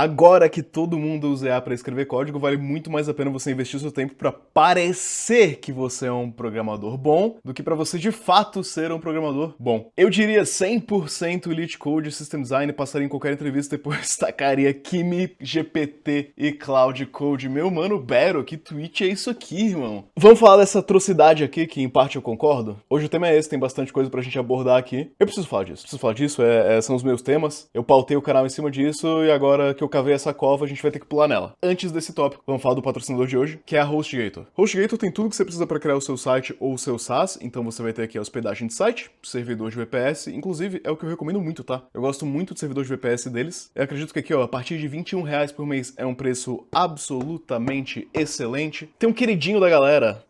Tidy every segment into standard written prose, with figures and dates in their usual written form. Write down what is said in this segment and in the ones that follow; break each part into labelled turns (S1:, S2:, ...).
S1: Agora que todo mundo usa IA para escrever código, vale muito mais a pena você investir seu tempo para parecer que você é um programador bom do que para você de fato ser um programador bom. Eu diria 100% Elite Code e System Design, passaria em qualquer entrevista e depois tacaria Kimi, GPT e Cloud Code. Meu mano, Bero, que tweet é isso aqui, irmão? Vamos falar dessa atrocidade aqui, que em parte eu concordo? Hoje o tema é esse, tem bastante coisa pra gente abordar aqui. Eu preciso falar disso, são os meus temas. Eu pautei o canal em cima disso e agora que eu cavei essa cova, a gente vai ter que pular nela. Antes desse tópico, vamos falar do patrocinador de hoje, que é a HostGator. HostGator tem tudo que você precisa para criar o seu site ou o seu SaaS, então você vai ter aqui a hospedagem de site, servidor de VPS, inclusive é o que eu recomendo muito, tá? Eu gosto muito do servidor de VPS deles. Eu acredito que aqui, ó, a partir de R$ 21 por mês é um preço absolutamente excelente. Tem um queridinho da galera,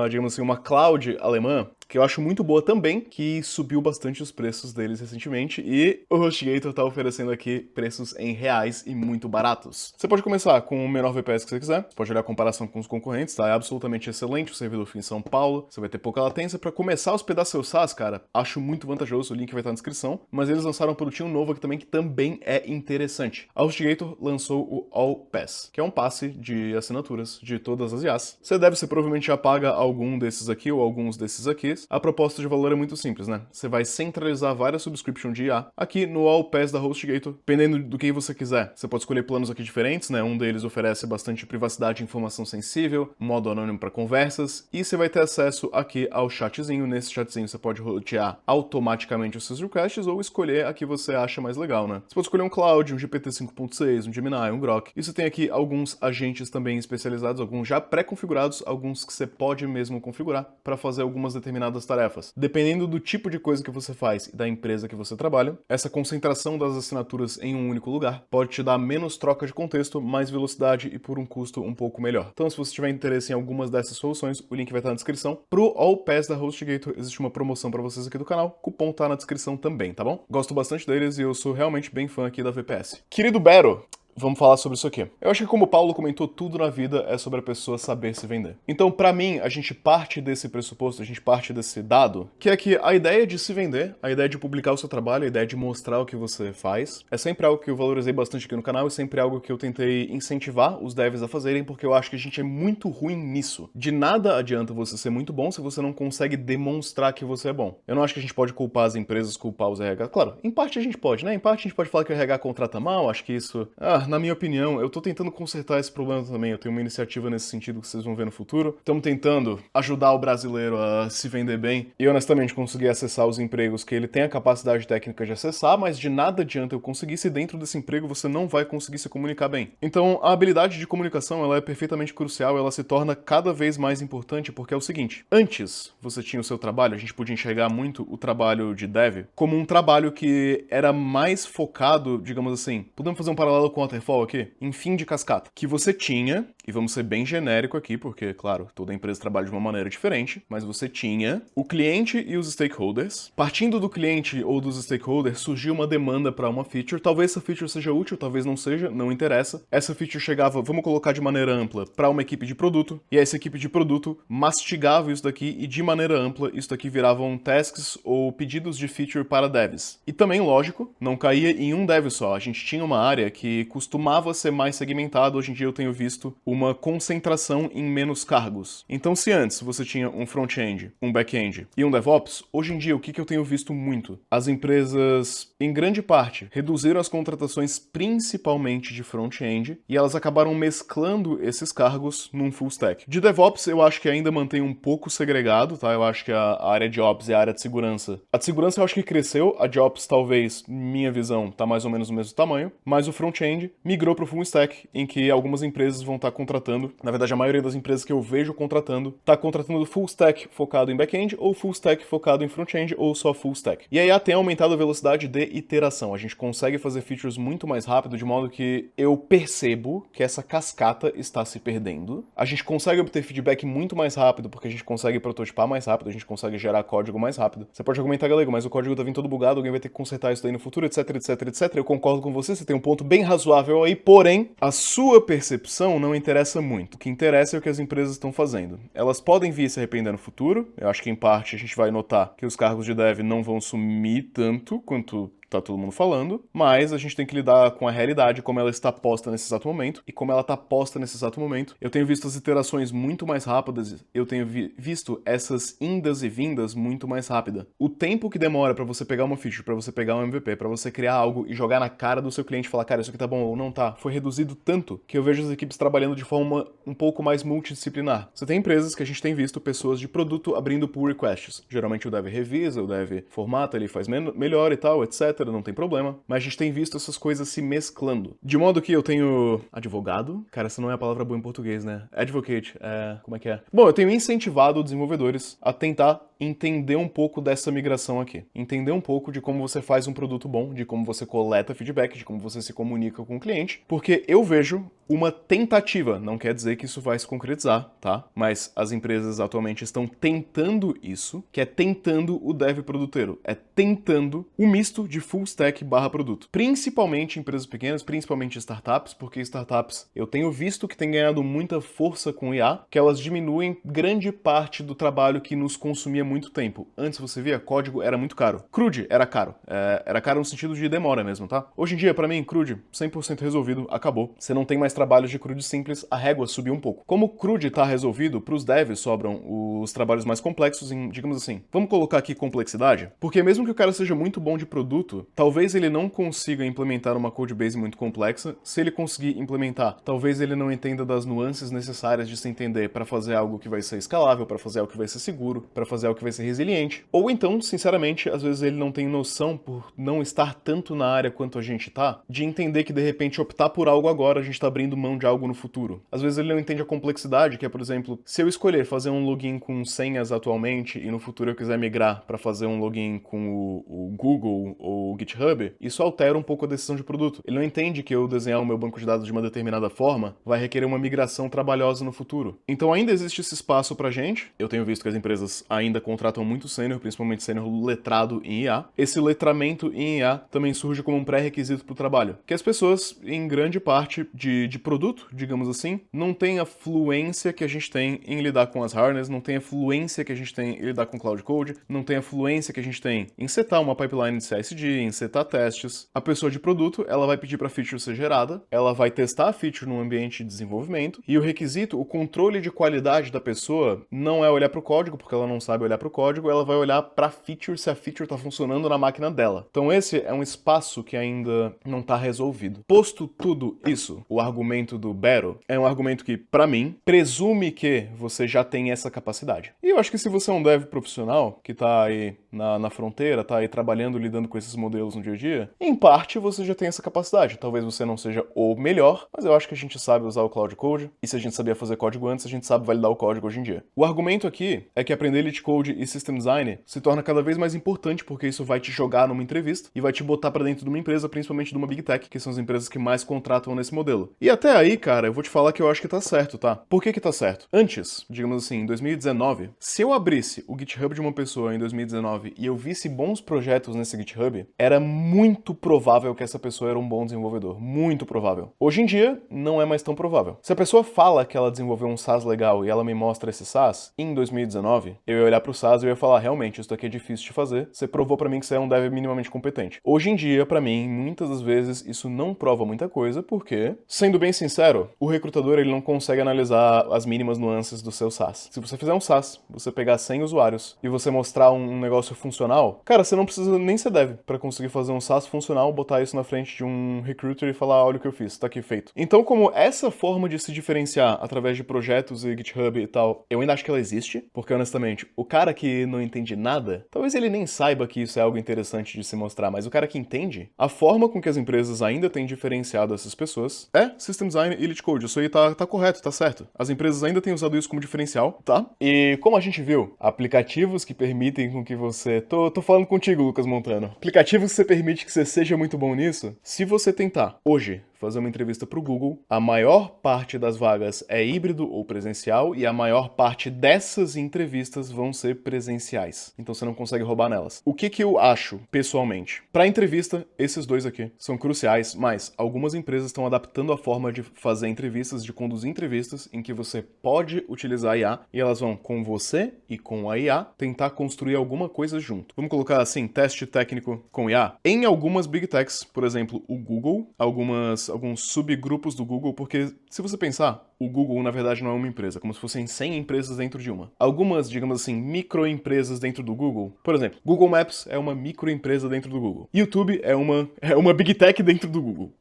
S1: digamos assim, uma cloud alemã, que eu acho muito boa também, que subiu bastante os preços deles recentemente, e o HostGator tá oferecendo aqui preços em reais e muito baratos. Você pode começar com o menor VPS que você quiser, você pode olhar a comparação com os concorrentes, tá? É absolutamente excelente, o servidor fica em São Paulo, você vai ter pouca latência. Pra começar a hospedar seu SaaS, cara, acho muito vantajoso, o link vai estar na descrição, mas eles lançaram um produtinho novo aqui que também é interessante. A HostGator lançou o All Pass, que é um passe de assinaturas de todas as IAs. Você provavelmente já paga algum desses aqui ou alguns desses aqui. A proposta de valor é muito simples, né? Você vai centralizar várias subscriptions de IA aqui no All Pass da HostGator, dependendo do que você quiser. Você pode escolher planos aqui diferentes, né? Um deles oferece bastante privacidade e informação sensível, modo anônimo para conversas, e você vai ter acesso aqui ao chatzinho. Nesse chatzinho você pode rotear automaticamente os seus requests ou escolher a que você acha mais legal, né? Você pode escolher um Cloud, um GPT 5.6, um Gemini, um Grok. E você tem aqui alguns agentes também especializados, alguns já pré-configurados, alguns que você pode mesmo configurar para fazer algumas determinadas tarefas. Dependendo do tipo de coisa que você faz e da empresa que você trabalha, essa concentração das assinaturas em um único lugar pode te dar menos troca de contexto, mais velocidade e por um custo um pouco melhor. Então, se você tiver interesse em algumas dessas soluções, o link vai estar na descrição. Pro All Pass da HostGator, existe uma promoção para vocês aqui do canal, o cupom tá na descrição também, tá bom? Gosto bastante deles e eu sou realmente bem fã aqui da VPS. Querido Bero, vamos falar sobre isso aqui. Eu acho que, como o Paulo comentou, tudo na vida é sobre a pessoa saber se vender. Então, pra mim, a gente parte desse pressuposto, a gente parte desse dado, que é que a ideia de se vender, a ideia de publicar o seu trabalho, a ideia de mostrar o que você faz, é sempre algo que eu valorizei bastante aqui no canal e sempre algo que eu tentei incentivar os devs a fazerem, porque eu acho que a gente é muito ruim nisso. De nada adianta você ser muito bom se você não consegue demonstrar que você é bom. Eu não acho que a gente pode culpar as empresas, culpar os RH. Claro, em parte a gente pode, né? Em parte a gente pode falar que o RH contrata mal, acho que isso... na minha opinião, eu tô tentando consertar esse problema também. Eu tenho uma iniciativa nesse sentido que vocês vão ver no futuro. Estamos tentando ajudar o brasileiro a se vender bem e honestamente conseguir acessar os empregos que ele tem a capacidade técnica de acessar, mas de nada adianta eu conseguir se dentro desse emprego você não vai conseguir se comunicar bem. Então, a habilidade de comunicação, ela é perfeitamente crucial, ela se torna cada vez mais importante porque é o seguinte, antes você tinha o seu trabalho, a gente podia enxergar muito o trabalho de dev como um trabalho que era mais focado, digamos assim, podemos fazer um paralelo com o Waterfall aqui, em fim de cascata, que você tinha, e vamos ser bem genérico aqui, porque, claro, toda empresa trabalha de uma maneira diferente, mas você tinha o cliente e os stakeholders. Partindo do cliente ou dos stakeholders, surgiu uma demanda para uma feature, talvez essa feature seja útil, talvez não seja, não interessa. Essa feature chegava, vamos colocar de maneira ampla, para uma equipe de produto, e essa equipe de produto mastigava isso daqui, e de maneira ampla, isso daqui viravam tasks ou pedidos de feature para devs. E também, lógico, não caía em um dev só, a gente tinha uma área que costumava ser mais segmentado, hoje em dia eu tenho visto uma concentração em menos cargos. Então, se antes você tinha um front-end, um back-end e um DevOps, hoje em dia o que eu tenho visto muito? As empresas, em grande parte, reduziram as contratações principalmente de front-end e elas acabaram mesclando esses cargos num full stack. De DevOps eu acho que ainda mantém um pouco segregado, tá? Eu acho que a área de Ops e a área de segurança. A de segurança eu acho que cresceu, a de Ops talvez, minha visão, tá mais ou menos o mesmo tamanho, mas o front-end migrou para o full stack, em que algumas empresas vão estar contratando, na verdade a maioria das empresas que eu vejo contratando, tá contratando full stack focado em back-end, ou full stack focado em front-end, ou só full stack. E a IA tem aumentado a velocidade de iteração, a gente consegue fazer features muito mais rápido, de modo que eu percebo que essa cascata está se perdendo. A gente consegue obter feedback muito mais rápido, porque a gente consegue prototipar mais rápido, a gente consegue gerar código mais rápido. Você pode argumentar, galego, mas o código tá vindo todo bugado, alguém vai ter que consertar isso daí no futuro, etc, etc, etc. Eu concordo com você tem um ponto bem razoável aí, porém, a sua percepção não interessa muito. O que interessa é o que as empresas estão fazendo. Elas podem vir se arrepender no futuro, eu acho que em parte a gente vai notar que os cargos de dev não vão sumir tanto quanto tá todo mundo falando, mas a gente tem que lidar com a realidade, como ela está posta nesse exato momento, e como ela tá posta nesse exato momento. Eu tenho visto as iterações muito mais rápidas, eu tenho visto essas indas e vindas muito mais rápida. O tempo que demora pra você pegar uma feature, pra você pegar um MVP, pra você criar algo e jogar na cara do seu cliente e falar, cara, isso aqui tá bom ou não tá, foi reduzido tanto que eu vejo as equipes trabalhando de forma um pouco mais multidisciplinar. Você tem empresas que a gente tem visto pessoas de produto abrindo pull requests. Geralmente o dev revisa, o dev formata, ele faz melhor e tal, etc, não tem problema. Mas a gente tem visto essas coisas se mesclando. De modo que eu tenho advogado? Cara, essa não é a palavra boa em português, né? Advocate, como é que é? Bom, eu tenho incentivado desenvolvedores a tentar entender um pouco dessa migração aqui. Entender um pouco de como você faz um produto bom, de como você coleta feedback, de como você se comunica com o cliente, porque eu vejo uma tentativa, não quer dizer que isso vai se concretizar, tá? Mas as empresas atualmente estão tentando isso, que é tentando o dev produteiro, é tentando o misto de full stack barra produto. Principalmente empresas pequenas, principalmente startups, porque startups eu tenho visto que tem ganhado muita força com IA, que elas diminuem grande parte do trabalho que nos consumia muito tempo. Antes você via, código era muito caro. CRUD era caro. Era caro no sentido de demora mesmo, tá? Hoje em dia, pra mim, CRUD, 100% resolvido, acabou. Você não tem mais trabalhos de CRUD simples, a régua subiu um pouco. Como o CRUD tá resolvido, pros devs sobram os trabalhos mais complexos em, digamos assim, vamos colocar aqui complexidade? Porque mesmo que o cara seja muito bom de produto, talvez ele não consiga implementar uma codebase muito complexa. Se ele conseguir implementar, talvez ele não entenda das nuances necessárias de se entender para fazer algo que vai ser escalável, para fazer algo que vai ser seguro, para fazer algo que vai ser resiliente. Ou então, sinceramente, às vezes ele não tem noção, por não estar tanto na área quanto a gente tá, de entender que de repente optar por algo agora, a gente tá abrindo mão de algo no futuro. Às vezes ele não entende a complexidade, que é, por exemplo, se eu escolher fazer um login com senhas atualmente e no futuro eu quiser migrar para fazer um login com o Google ou o GitHub, isso altera um pouco a decisão de produto. Ele não entende que eu desenhar o meu banco de dados de uma determinada forma vai requerer uma migração trabalhosa no futuro. Então ainda existe esse espaço pra gente. Eu tenho visto que as empresas ainda contratam muito sênior, principalmente sênior letrado em IA. Esse letramento em IA também surge como um pré-requisito pro trabalho, que as pessoas, em grande parte de produto, digamos assim, não têm a fluência que a gente tem em lidar com as harness, não tem a fluência que a gente tem em lidar com Cloud Code, não tem a fluência que a gente tem em setar uma pipeline de CI/CD, em setar testes. A pessoa de produto, ela vai pedir para a feature ser gerada, ela vai testar a feature num ambiente de desenvolvimento, e o requisito, o controle de qualidade da pessoa não é olhar para o código, porque ela não sabe olhar para o código, ela vai olhar para a feature se a feature está funcionando na máquina dela. Então esse é um espaço que ainda não está resolvido. Posto tudo isso, o argumento do Battle é um argumento que, para mim, presume que você já tem essa capacidade. E eu acho que se você é um dev profissional, que tá aí na fronteira, tá aí trabalhando, lidando com esses modelos no dia a dia, em parte você já tem essa capacidade. Talvez você não seja o melhor, mas eu acho que a gente sabe usar o Cloud Code, e se a gente sabia fazer código antes, a gente sabe validar o código hoje em dia. O argumento aqui é que aprender Elite Code e System Design se torna cada vez mais importante, porque isso vai te jogar numa entrevista e vai te botar pra dentro de uma empresa, principalmente de uma Big Tech, que são as empresas que mais contratam nesse modelo. E até aí, cara, eu vou te falar que eu acho que tá certo, tá? Por que tá certo? Antes, digamos assim, em 2019, se eu abrisse o GitHub de uma pessoa em 2019 e eu visse bons projetos nesse GitHub, era muito provável que essa pessoa era um bom desenvolvedor. Muito provável. Hoje em dia, não é mais tão provável. Se a pessoa fala que ela desenvolveu um SaaS legal e ela me mostra esse SaaS, em 2019, eu ia olhar pro SaaS e eu ia falar, realmente, isso daqui é difícil de fazer, você provou pra mim que você é um dev minimamente competente. Hoje em dia, pra mim, muitas das vezes, isso não prova muita coisa, porque, sendo bem sincero, o recrutador ele não consegue analisar as mínimas nuances do seu SaaS. Se você fizer um SaaS, você pegar 100 usuários e você mostrar um negócio funcional, cara, você não precisa nem ser dev pra conseguir fazer um SaaS funcional, botar isso na frente de um recruiter e falar, olha o que eu fiz, tá aqui feito. Então, como essa forma de se diferenciar através de projetos e GitHub e tal, eu ainda acho que ela existe, porque honestamente, o cara que não entende nada, talvez ele nem saiba que isso é algo interessante de se mostrar, mas o cara que entende, a forma com que as empresas ainda têm diferenciado essas pessoas é System Design e Elite Code. Isso aí tá correto, tá certo. As empresas ainda têm usado isso como diferencial, tá? E como a gente viu, aplicativos que permitem com que você... Tô falando contigo, Lucas Montano. Aplicativos que você permite que você seja muito bom nisso, se você tentar, hoje, fazer uma entrevista para o Google, a maior parte das vagas é híbrido ou presencial e a maior parte dessas entrevistas vão ser presenciais. Então você não consegue roubar nelas. O que eu acho, pessoalmente? Para entrevista, esses dois aqui são cruciais, mas algumas empresas estão adaptando a forma de fazer entrevistas, de conduzir entrevistas, em que você pode utilizar a IA e elas vão, com você e com a IA, tentar construir alguma coisa junto. Vamos colocar assim, teste técnico com IA? Em algumas Big Techs, por exemplo, o Google, alguns subgrupos do Google, porque se você pensar, o Google, na verdade, não é uma empresa, como se fossem 100 empresas dentro de uma. Algumas, digamos assim, microempresas dentro do Google. Por exemplo, Google Maps é uma microempresa dentro do Google. YouTube é uma Big Tech dentro do Google.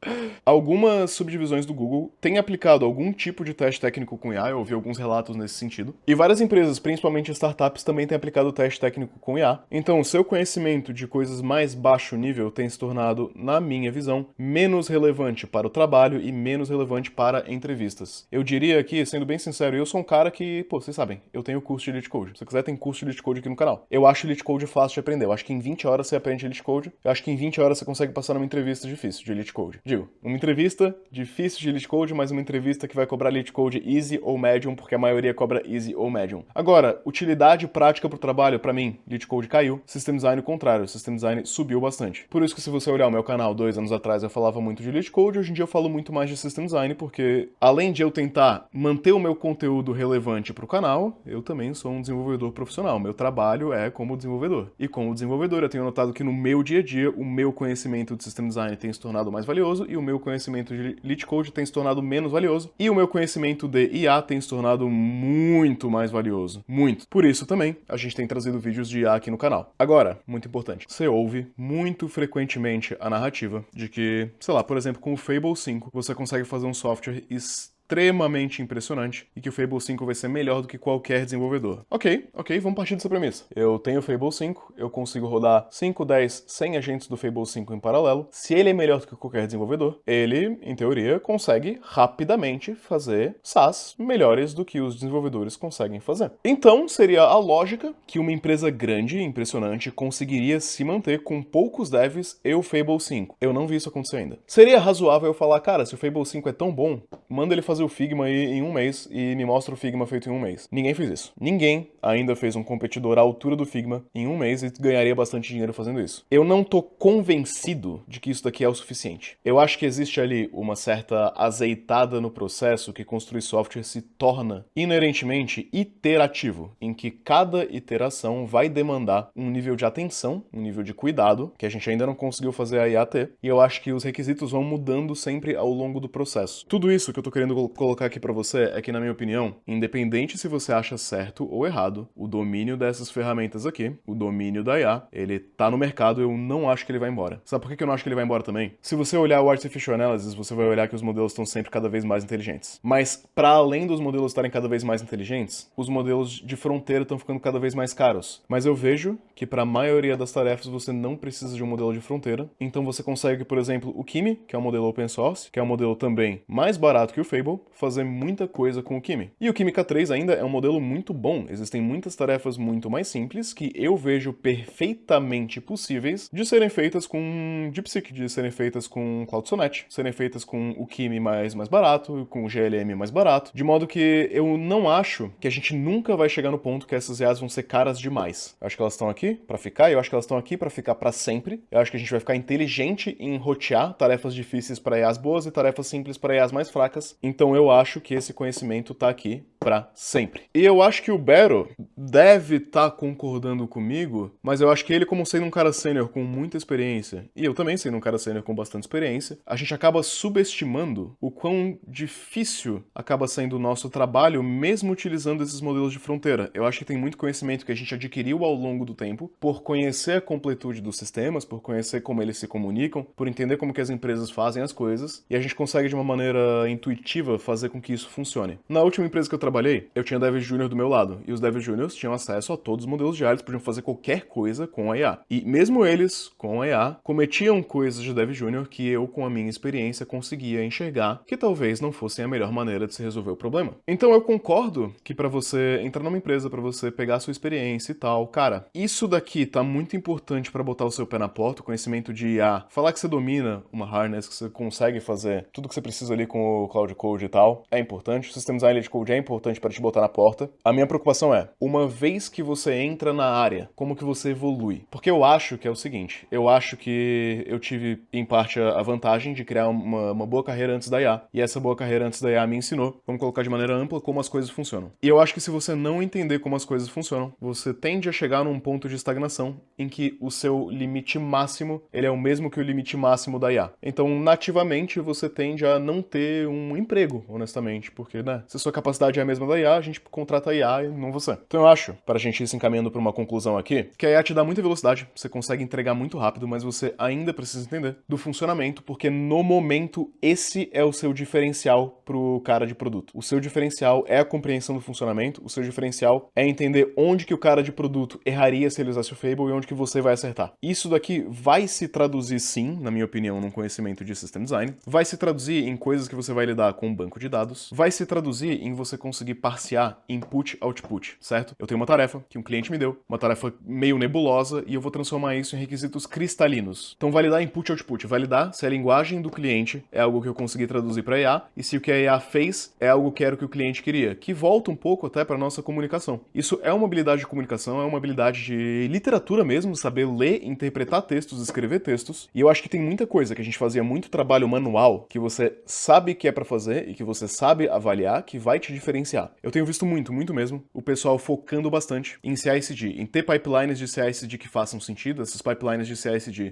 S1: Algumas subdivisões do Google têm aplicado algum tipo de teste técnico com IA, eu ouvi alguns relatos nesse sentido. E várias empresas, principalmente startups, também têm aplicado o teste técnico com IA. Então, o seu conhecimento de coisas mais baixo nível tem se tornado, na minha visão, menos relevante para o trabalho e menos relevante para entrevistas. Eu diria aqui, sendo bem sincero, eu sou um cara que, pô, vocês sabem, eu tenho curso de Elite Code. Se você quiser, tem curso de Elite Code aqui no canal. Eu acho Elite Code fácil de aprender. Eu acho que em 20 horas você aprende Elite Code. Eu acho que em 20 horas você consegue passar numa entrevista difícil de Elite Code. Digo, uma entrevista difícil de Elite Code, mas uma entrevista que vai cobrar Elite Code Easy ou Medium, porque a maioria cobra Easy ou Medium. Agora, utilidade prática pro trabalho, pra mim, Elite Code caiu. System Design, o contrário. System Design subiu bastante. Por isso que se você olhar o meu canal 2 anos atrás, eu falava muito de Elite Code, hoje em dia eu falo muito mais de System Design, porque além de eu tentar manter o meu conteúdo relevante pro canal, eu também sou um desenvolvedor profissional. Meu trabalho é como desenvolvedor. E como desenvolvedor, eu tenho notado que no meu dia a dia, o meu conhecimento de System Design tem se tornado mais valioso e o meu conhecimento de Elite Code tem se tornado menos valioso e o meu conhecimento de IA tem se tornado muito mais valioso. Muito. Por isso também, a gente tem trazido vídeos de IA aqui no canal. Agora, muito importante, você ouve muito frequentemente a narrativa de que, sei lá, por exemplo, com o Fable 5, você consegue fazer um software extremamente impressionante e que o Fable 5 vai ser melhor do que qualquer desenvolvedor. Ok, vamos partir dessa premissa. Eu tenho o Fable 5, eu consigo rodar 5, 10, 100 agentes do Fable 5 em paralelo. Se ele é melhor do que qualquer desenvolvedor, ele, em teoria, consegue rapidamente fazer SaaS melhores do que os desenvolvedores conseguem fazer. Então, seria a lógica que uma empresa grande e impressionante conseguiria se manter com poucos devs e o Fable 5. Eu não vi isso acontecer ainda. Seria razoável eu falar, cara, se o Fable 5 é tão bom, manda ele fazer o Figma aí em um mês e me mostra o Figma feito em um mês. Ninguém fez isso. Ninguém ainda fez um competidor à altura do Figma em um mês e ganharia bastante dinheiro fazendo isso. Eu não tô convencido de que isso daqui é o suficiente. Eu acho que existe ali uma certa azeitada no processo que construir software se torna inerentemente iterativo, em que cada iteração vai demandar um nível de atenção, um nível de cuidado, que a gente ainda não conseguiu fazer a IA ter, e eu acho que os requisitos vão mudando sempre ao longo do processo. Tudo isso que eu tô querendo colocar aqui pra você é que, na minha opinião, independente se você acha certo ou errado, o domínio dessas ferramentas aqui, o domínio da IA, ele tá no mercado, eu não acho que ele vai embora. Sabe por que eu não acho que ele vai embora também? Se você olhar o Artificial Analysis, você vai olhar que os modelos estão sempre cada vez mais inteligentes. Mas, para além dos modelos estarem cada vez mais inteligentes, os modelos de fronteira estão ficando cada vez mais caros. Mas eu vejo que para a maioria das tarefas você não precisa de um modelo de fronteira, então você consegue, por exemplo, o Kimi, que é um modelo open source, que é um modelo também mais barato que o Fable, fazer muita coisa com o Kimi. E o Kimi K3 ainda é um modelo muito bom. Existem muitas tarefas muito mais simples que eu vejo perfeitamente possíveis de serem feitas com DeepSeek, de serem feitas com Cloud Sonnet, serem feitas com o Kimi mais barato, com o GLM mais barato, de modo que eu não acho que a gente nunca vai chegar no ponto que essas IAs vão ser caras demais. Eu acho que elas estão aqui para ficar, e eu acho que elas estão aqui para ficar para sempre. Eu acho que a gente vai ficar inteligente em rotear tarefas difíceis para IAs boas e tarefas simples para IAs mais fracas. Então eu acho que esse conhecimento tá aqui pra sempre. E eu acho que o Bero deve estar concordando comigo, mas eu acho que ele, como sendo um cara sênior com muita experiência, e eu também sendo um cara sênior com bastante experiência, a gente acaba subestimando o quão difícil acaba sendo o nosso trabalho, mesmo utilizando esses modelos de fronteira. Eu acho que tem muito conhecimento que a gente adquiriu ao longo do tempo, por conhecer a completude dos sistemas, por conhecer como eles se comunicam, por entender como que as empresas fazem as coisas, e a gente consegue de uma maneira intuitiva fazer com que isso funcione. Na última empresa que eu trabalhei, eu tinha Dev Júnior do meu lado, e os Dev Júniors tinham acesso a todos os modelos de IA, eles podiam fazer qualquer coisa com a IA. E mesmo eles, com a IA, cometiam coisas de Dev Júnior que eu, com a minha experiência, conseguia enxergar que talvez não fossem a melhor maneira de se resolver o problema. Então eu concordo que para você entrar numa empresa, para você pegar a sua experiência e tal, cara, isso daqui tá muito importante para botar o seu pé na porta, o conhecimento de IA, falar que você domina uma harness, que você consegue fazer tudo que você precisa ali com o Cloud Code e tal, é importante. O System Design de Code é importante para te botar na porta. A minha preocupação é, uma vez que você entra na área, como que você evolui? Porque eu acho que é o seguinte, eu acho que eu tive, em parte, a vantagem de criar uma boa carreira antes da IA, e essa boa carreira antes da IA me ensinou, vamos colocar de maneira ampla, como as coisas funcionam. E eu acho que se você não entender como as coisas funcionam, você tende a chegar num ponto de estagnação em que o seu limite máximo, ele é o mesmo que o limite máximo da IA. Então, nativamente, você tende a não ter um emprego, honestamente, porque, né, se a sua capacidade é a mesma da IA, a gente contrata a IA e não você. Então eu acho, para a gente ir se encaminhando para uma conclusão aqui, que a IA te dá muita velocidade, você consegue entregar muito rápido, mas você ainda precisa entender do funcionamento, porque no momento esse é o seu diferencial pro cara de produto. O seu diferencial é a compreensão do funcionamento, o seu diferencial é entender onde que o cara de produto erraria se ele usasse o Fable e onde que você vai acertar. Isso daqui vai se traduzir sim, na minha opinião, num conhecimento de System Design, vai se traduzir em coisas que você vai lidar com um banco de dados, vai se traduzir em você conseguir parsear input-output, certo? Eu tenho uma tarefa que um cliente me deu, uma tarefa meio nebulosa, e eu vou transformar isso em requisitos cristalinos. Então validar input-output, validar se a linguagem do cliente é algo que eu consegui traduzir para IA, e se o que a IA fez é algo que era o que o cliente queria, que volta um pouco até para nossa comunicação. Isso é uma habilidade de comunicação, é uma habilidade de literatura mesmo, saber ler, interpretar textos, escrever textos, e eu acho que tem muita coisa que a gente fazia muito trabalho manual, que você sabe que é para fazer e que você sabe avaliar, que vai te diferenciar. Eu tenho visto muito mesmo, o pessoal focando bastante em CI/CD, em ter pipelines de CI/CD que façam sentido, essas pipelines de CI/CD,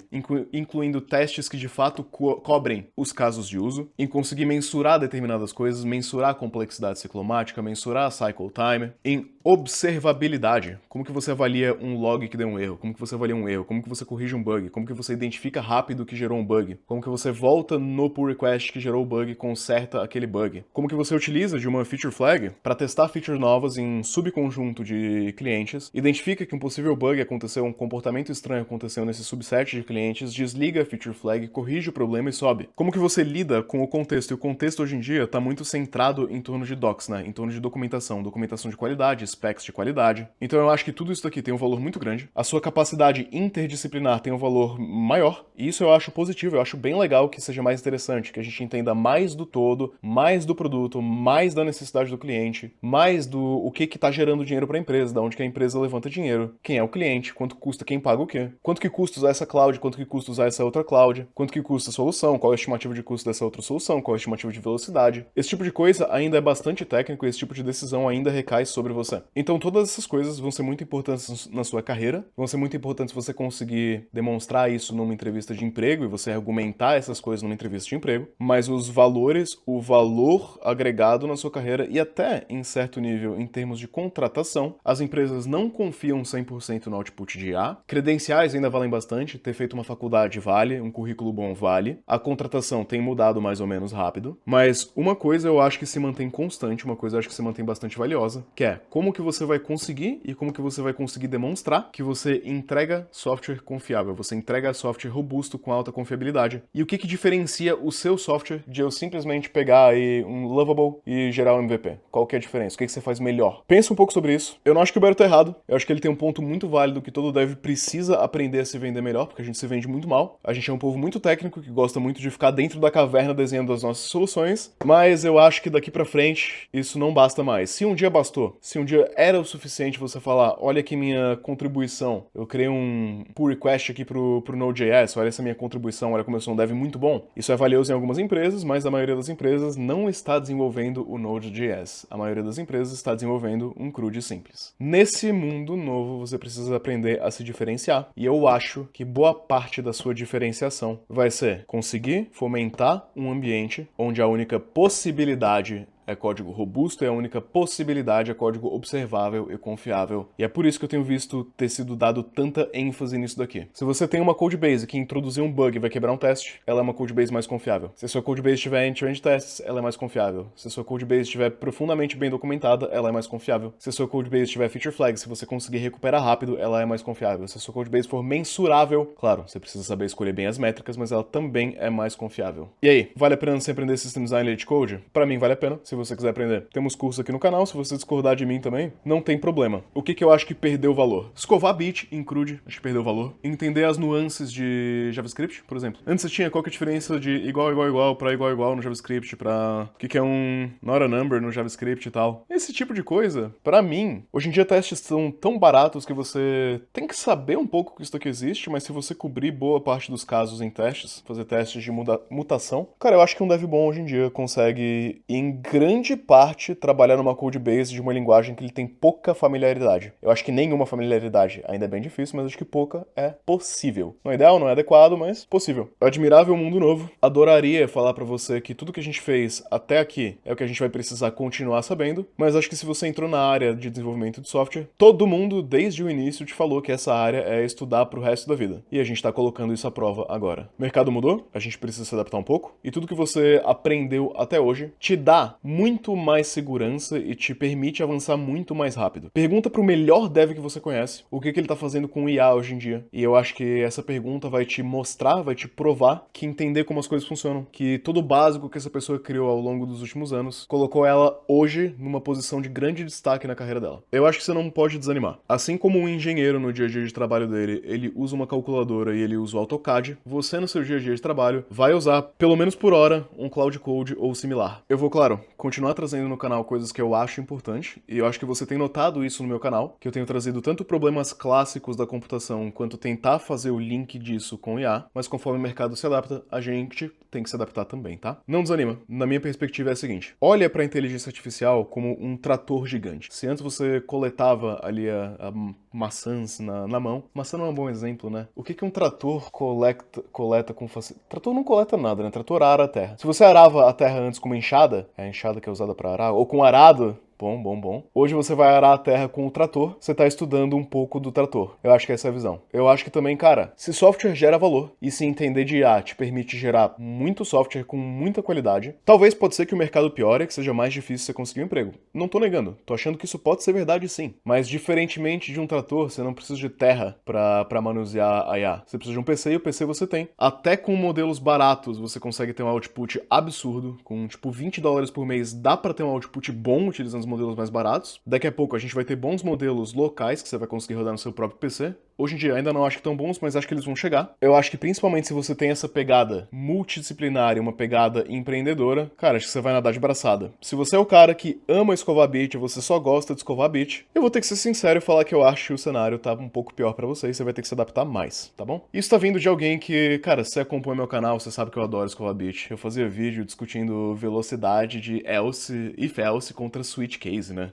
S1: incluindo testes que de fato cobrem os casos de uso, em conseguir mensurar determinadas coisas, mensurar a complexidade ciclomática, mensurar a cycle time, em observabilidade, como que você avalia um log que deu um erro, como que você avalia um erro, como que você corrige um bug, como que você identifica rápido que gerou um bug, como que você volta no pull request que gerou o bug e conserta aquele bug, como que você utiliza de uma feature flag para testar features novas em subconjunto de clientes, identifica que um possível bug aconteceu, um comportamento estranho aconteceu nesse subset de clientes, desliga a feature flag, corrige o problema e sobe. Como que você lida com o contexto? E o contexto hoje em dia está muito centrado em torno de docs, né? Em torno de documentação de qualidade, specs de qualidade. Então eu acho que tudo isso daqui tem um valor muito grande. A sua capacidade interdisciplinar tem um valor maior, e isso eu acho positivo, eu acho bem legal que seja mais interessante, que a gente entenda mais do todo, mais do produto, mais da necessidade do cliente, mais do o que está gerando dinheiro para a empresa, da onde que a empresa levanta dinheiro, quem é o cliente, quanto custa quem paga o quê, quanto que custa usar essa cloud, quanto que custa usar essa outra cloud, quanto que custa a solução, qual é a estimativa de custo dessa outra solução, qual é a estimativa de velocidade. Esse tipo de coisa ainda é bastante técnico e esse tipo de decisão ainda recai sobre você. Então todas essas coisas vão ser muito importantes na sua carreira, vão ser muito importantes você conseguir demonstrar isso numa entrevista de emprego e você argumentar essas coisas numa entrevista de emprego, mas os valores, o valor agregado na sua carreira e até, em certo nível, em termos de contratação, as empresas não confiam 100% no output de IA, credenciais ainda valem bastante, ter feito uma faculdade vale, um currículo bom vale, a contratação tem mudado mais ou menos rápido, mas uma coisa eu acho que se mantém constante, uma coisa eu acho que se mantém bastante valiosa, que é como que você vai conseguir e como que você vai conseguir demonstrar que você entrega software confiável, você entrega software robusto com alta confiabilidade. E o que que diferencia o seu software de eu simplesmente pegar aí um Lovable e gerar um MVP? Qual que é a diferença? O que que você faz melhor? Pensa um pouco sobre isso. Eu não acho que o Beto tá errado. Eu acho que ele tem um ponto muito válido que todo dev precisa aprender a se vender melhor, porque a gente se vende muito mal. A gente é um povo muito técnico que gosta muito de ficar dentro da caverna desenhando as nossas soluções, mas eu acho que daqui pra frente isso não basta mais. Se um dia bastou, se um dia era o suficiente você falar, olha aqui minha contribuição, eu criei um pull request aqui pro Node.js, olha essa minha contribuição, olha como eu sou um dev muito bom. Isso é valioso em algumas empresas, mas a maioria das empresas não está desenvolvendo o Node.js. A maioria das empresas está desenvolvendo um CRUD simples. Nesse mundo novo, você precisa aprender a se diferenciar, e eu acho que boa parte da sua diferenciação vai ser conseguir fomentar um ambiente onde a única possibilidade é código robusto e a única possibilidade é código observável e confiável. E é por isso que eu tenho visto ter sido dado tanta ênfase nisso daqui. Se você tem uma codebase que introduzir um bug e vai quebrar um teste, ela é uma codebase mais confiável. Se a sua codebase estiver end-to-end tests, ela é mais confiável. Se a sua codebase estiver profundamente bem documentada, ela é mais confiável. Se a sua codebase tiver feature flags, se você conseguir recuperar rápido, ela é mais confiável. Se a sua codebase for mensurável, claro, você precisa saber escolher bem as métricas, mas ela também é mais confiável. E aí, vale a pena você aprender System Design e LeetCode? Pra mim vale a pena, se você quiser aprender. Temos cursos aqui no canal, se você discordar de mim também, não tem problema. O que eu acho que perdeu valor? Escovar bit em CRUD, acho que perdeu valor. Entender as nuances de JavaScript, por exemplo. Antes você tinha qual que é a diferença de igual pra igual no JavaScript, pra o que é um not a number no JavaScript e tal. Esse tipo de coisa, pra mim, hoje em dia testes são tão baratos que você tem que saber um pouco que isso aqui existe, mas se você cobrir boa parte dos casos em testes, fazer testes de mutação, cara, eu acho que um dev bom hoje em dia consegue, em grande parte, trabalhar numa codebase de uma linguagem que ele tem pouca familiaridade. Eu acho que nenhuma familiaridade ainda é bem difícil, mas acho que pouca é possível. Não é ideal, não é adequado, mas possível. É admirável um mundo novo. Adoraria falar pra você que tudo que a gente fez até aqui é o que a gente vai precisar continuar sabendo, mas acho que se você entrou na área de desenvolvimento de software, todo mundo, desde o início, te falou que essa área é estudar pro resto da vida. E a gente tá colocando isso à prova agora. O mercado mudou, a gente precisa se adaptar um pouco, e tudo que você aprendeu até hoje te dá muito mais segurança e te permite avançar muito mais rápido. Pergunta pro melhor dev que você conhece o que ele tá fazendo com o IA hoje em dia. E eu acho que essa pergunta vai te mostrar, vai te provar que entender como as coisas funcionam, que todo o básico que essa pessoa criou ao longo dos últimos anos colocou ela hoje numa posição de grande destaque na carreira dela. Eu acho que você não pode desanimar. Assim como um engenheiro no dia a dia de trabalho dele, ele usa uma calculadora e ele usa o AutoCAD, você no seu dia a dia de trabalho vai usar, pelo menos por hora, um Cloud Code ou similar. Eu vou, claro, continuar trazendo no canal coisas que eu acho importante, e eu acho que você tem notado isso no meu canal, que eu tenho trazido tanto problemas clássicos da computação, quanto tentar fazer o link disso com IA, mas conforme o mercado se adapta, a gente tem que se adaptar também, tá? Não desanima. Na minha perspectiva é a seguinte: olha pra inteligência artificial como um trator gigante. Se antes você coletava ali a maçãs na mão, maçã não é um bom exemplo, né? O que um trator coleta com facilidade? Trator não coleta nada, né? Trator ara a terra. Se você arava a terra antes com uma enxada, é a enxada que é usada pra arar, ou com arado, bom. Hoje você vai arar a terra com o trator, você tá estudando um pouco do trator. Eu acho que essa é a visão. Eu acho que também, cara, se software gera valor, e se entender de IA te permite gerar muito software com muita qualidade, talvez pode ser que o mercado piore, que seja mais difícil você conseguir um emprego. Não tô negando, tô achando que isso pode ser verdade sim. Mas diferentemente de um trator, você não precisa de terra pra manusear a IA. Você precisa de um PC e o PC você tem. Até com modelos baratos você consegue ter um output absurdo, com tipo $20 por mês dá pra ter um output bom utilizando os modelos mais baratos. Daqui a pouco a gente vai ter bons modelos locais que você vai conseguir rodar no seu próprio PC. Hoje em dia ainda não acho que tão bons, mas acho que eles vão chegar. Eu acho que principalmente se você tem essa pegada multidisciplinar e uma pegada empreendedora, cara, acho que você vai nadar de braçada. Se você é o cara que ama escovar bit, você só gosta de escovar bit, eu vou ter que ser sincero e falar que eu acho que o cenário tá um pouco pior pra você e você vai ter que se adaptar mais, tá bom? Isso tá vindo de alguém que, cara, se você acompanha meu canal, você sabe que eu adoro escovar bit. Eu fazia vídeo discutindo velocidade de else, if else contra switch case, né?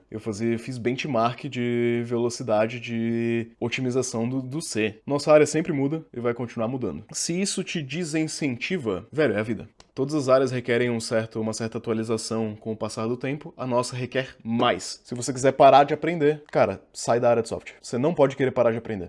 S1: Fiz benchmark de velocidade de otimização do C. Nossa área sempre muda e vai continuar mudando. Se isso te desincentiva, velho, é a vida. Todas as áreas requerem uma certa atualização com o passar do tempo, a nossa requer mais. Se você quiser parar de aprender, cara, sai da área de software. Você não pode querer parar de aprender.